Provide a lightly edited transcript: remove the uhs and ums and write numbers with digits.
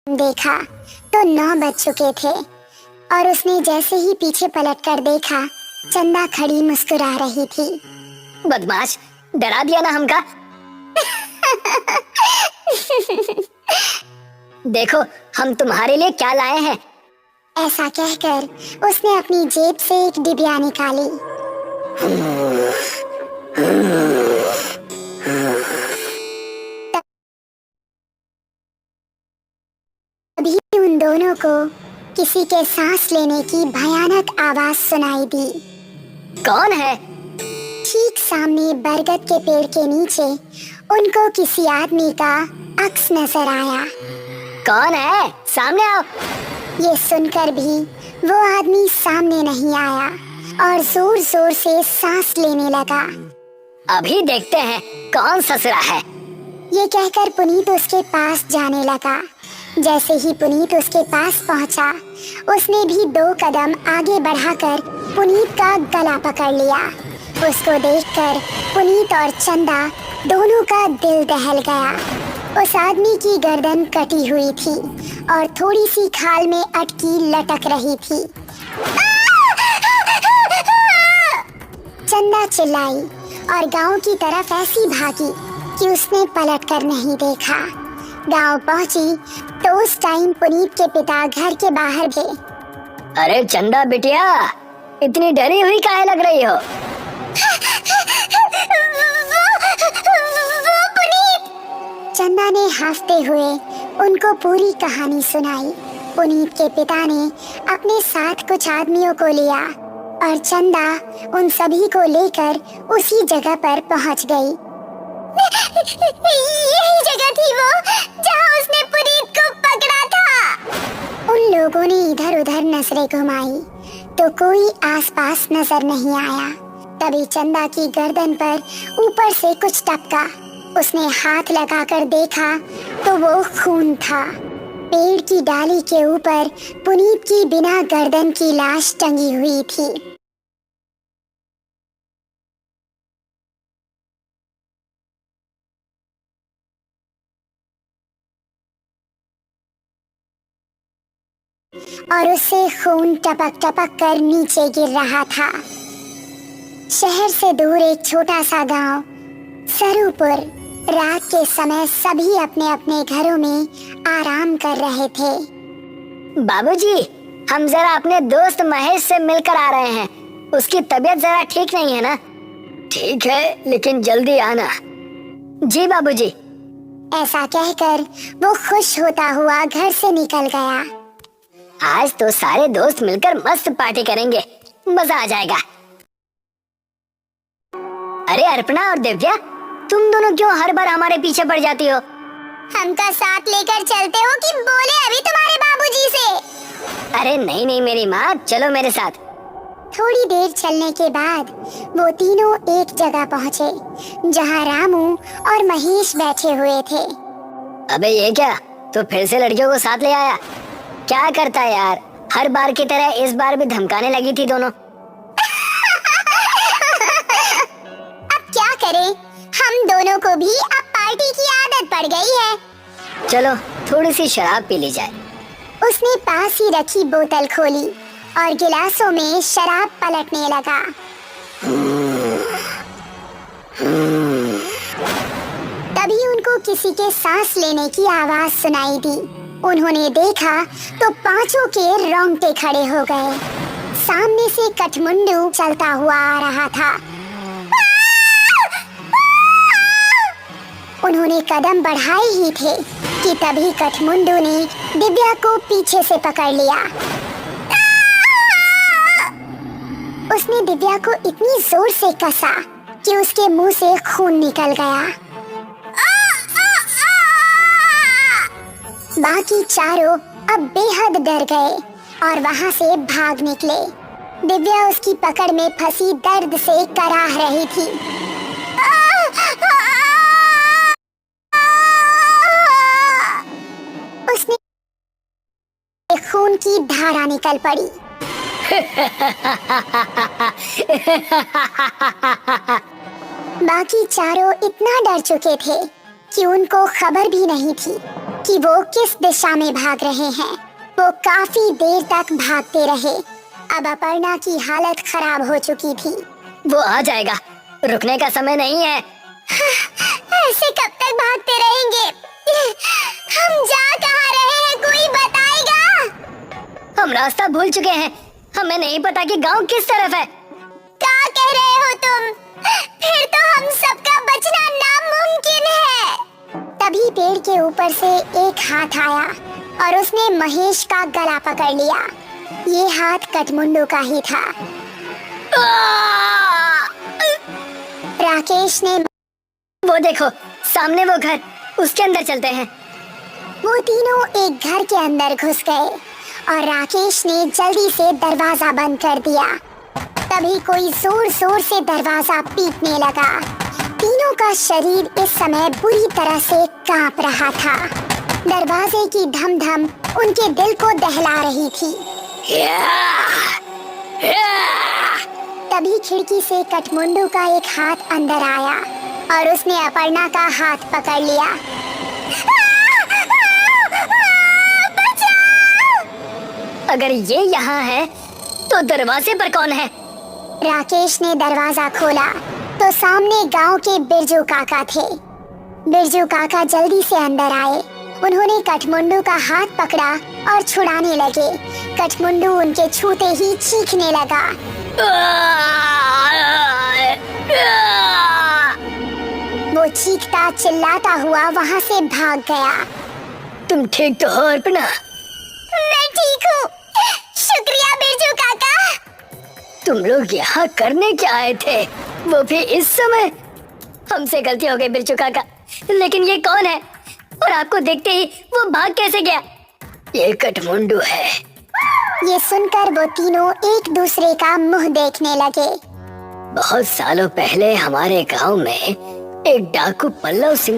देखा तो 9 बज चुके थे और उसने जैसे ही पीछे पलटकर देखा, चंदा खड़ी मुस्कुरा रही थी। बदमाश, डरा दिया ना हमका। देखो हम तुम्हारे लिए क्या लाए हैं। ऐसा कहकर उसने अपनी जेब से एक डिबिया निकाली। तभी उन दोनों को किसी के सांस लेने की भयानक आवाज सुनाई दी। कौन है? ठीक सामने बरगद के पेड़ के नीचे उनको किसी आदमी का अक्स नजर आया। कौन है? सामने आओ। ये सुनकर भी वो आदमी सामने नहीं आया और जोर जोर से सांस लेने लगा। अभी देखते हैं कौन ससुरा है। ये कहकर पुनीत उसके पास जाने लगा। जैसे ही पुनीत उसके पास पहुंचा, उसने भी 2 कदम आगे बढ़ाकर पुनीत का गला पकड़ लिया। उसको देखकर पुनीत और चंदा दोनों का दिल दहल गया। उस आदमी की गर्दन कटी हुई थी और थोड़ी सी खाल में अटकी लटक रही थी। चंदा चिल्लाई और गांव की तरफ ऐसी भागी कि उसने पलटकर नहीं देखा। गांव पहुंची तो उस टाइम पुनीत के पिता घर के बाहर थे। अरे चंदा बिटिया, इतनी डरी हुई काहे लग रही हो? वो पुनीत! चंदा ने हंसते हुए उनको पूरी कहानी सुनाई। पुनीत के पिता ने अपने साथ कुछ आदमियों को लिया और चंदा उन सभी को लेकर उसी जगह पर पहुंच गई। यही जगह थी वो जहां उसने पुनीत को पकड़ा था। उन लोगों ने इधर उधर नजरें घुमाई तो कोई आसपास नजर नहीं आया। तभी चंदा की गर्दन पर ऊपर से कुछ टपका। उसने हाथ लगाकर देखा तो वो खून था। पेड़ की डाली के ऊपर पुनीत की बिना गर्दन की लाश टंगी हुई थी। और उससे खून टपक टपक कर नीचे गिर रहा था। शहर से दूर एक छोटा सा गांव सरूपुर। रात के समय सभी अपने अपने घरों में आराम कर रहे थे। बाबूजी, हम जरा अपने दोस्त महेश से मिलकर आ रहे हैं। उसकी तबीयत जरा ठीक नहीं है ना? ठीक है, लेकिन जल्दी आना। जी बाबूजी। ऐसा कहकर वो खुश होता हुआ घर से निकल गया। आज तो सारे दोस्त मिलकर मस्त पार्टी करेंगे, मजा आ जाएगा। अरे अर्पणा और दिव्या, तुम दोनों क्यों हर बार हमारे पीछे पड़ जाती हो? हमका साथ लेकर चलते हो कि बोले अभी तुम्हारे बाबूजी से? अरे नहीं नहीं मेरी माँ, चलो मेरे साथ। थोड़ी देर चलने के बाद वो तीनों एक जगह पहुँचे जहाँ रामू और महेश बैठे हुए थे। अबे ये क्या, तो फिर से लड़कियों को साथ ले आया? क्या करता है यार, हर बार की तरह इस बार भी धमकाने लगी थी दोनों। अब क्या करें, हम दोनों को भी अब पार्टी की आदत पड़ गई है। चलो थोड़ी सी शराब पी ली जाए। उसने पास ही रखी बोतल खोली और गिलासों में शराब पलटने लगा। तभी उनको किसी के सांस लेने की आवाज सुनाई दी। उन्होंने देखा तो पांचों के रोंगटे खड़े हो गए। सामने से कठमुंडू चलता हुआ आ रहा था। उन्होंने कदम बढ़ाए ही थे कि तभी कठमुंडू ने दिव्या को पीछे से पकड़ लिया। उसने दिव्या को इतनी जोर से कसा कि उसके मुंह से खून निकल गया। बाकी चारों अब बेहद डर गए और वहां से भाग निकले। दिव्या उसकी पकड़ में फंसी दर्द से कराह रही थी। उसने खून की धारा निकल पड़ी। बाकी चारों इतना डर चुके थे कि उनको खबर भी नहीं थी कि वो किस दिशा में भाग रहे हैं। वो काफी देर तक भागते रहे। अब अपर्णा की हालत खराब हो चुकी थी। वो आ जाएगा, रुकने का समय नहीं है। ऐसे कब तक भागते रहेंगे? हम जा कहाँ रहे हैं, कोई बताएगा? हम रास्ता भूल चुके हैं, हमें नहीं पता कि गांव किस तरफ है। क्या कह रहे हो तुम? फिर तो हम सबका बचना नामुमकिन है। तभी पेड़ के ऊपर से एक हाथ आया और उसने महेश का गला पकड़ लिया। ये हाथ कठमुंडू का ही था। राकेश ने वो देखो, सामने वो घर, उसके अंदर चलते हैं। वो तीनों एक घर के अंदर घुस गए और राकेश ने जल्दी से दरवाजा बंद कर दिया। तभी कोई जोर जोर से दरवाजा पीटने लगा। तीनों का शरीर इस समय बुरी तरह से कांप रहा था। दरवाजे की धम धम उनके दिल को दहला रही थी। तभी खिड़की से कठमुंडू का एक हाथ अंदर आया और उसने अपर्णा का हाथ पकड़ लिया। अगर ये यहाँ है तो दरवाजे पर कौन है? राकेश ने दरवाजा खोला तो सामने गांव के बिरजू काका थे। बिरजू काका जल्दी से अंदर आए। उन्होंने कठमुंडू का हाथ पकड़ा और छुड़ाने लगे। कठमुंडू उनके छूते ही चीखने लगा। वो चीखता चिल्लाता हुआ वहाँ से भाग गया। तुम ठीक तो हो अर्पणा? मैं ठीक हूँ, शुक्रिया बिरजू काका। तुम लोग यहाँ करने क्या आए थे, वो भी इस समय? हमसे गलती हो गई बिरजू काका, लेकिन ये कौन है और आपको देखते ही वो भाग कैसे गया? ये कठमुंडू है। ये सुनकर वो तीनों एक दूसरे का मुंह देखने लगे। बहुत सालों पहले हमारे गांव में एक डाकू पल्लव सिंह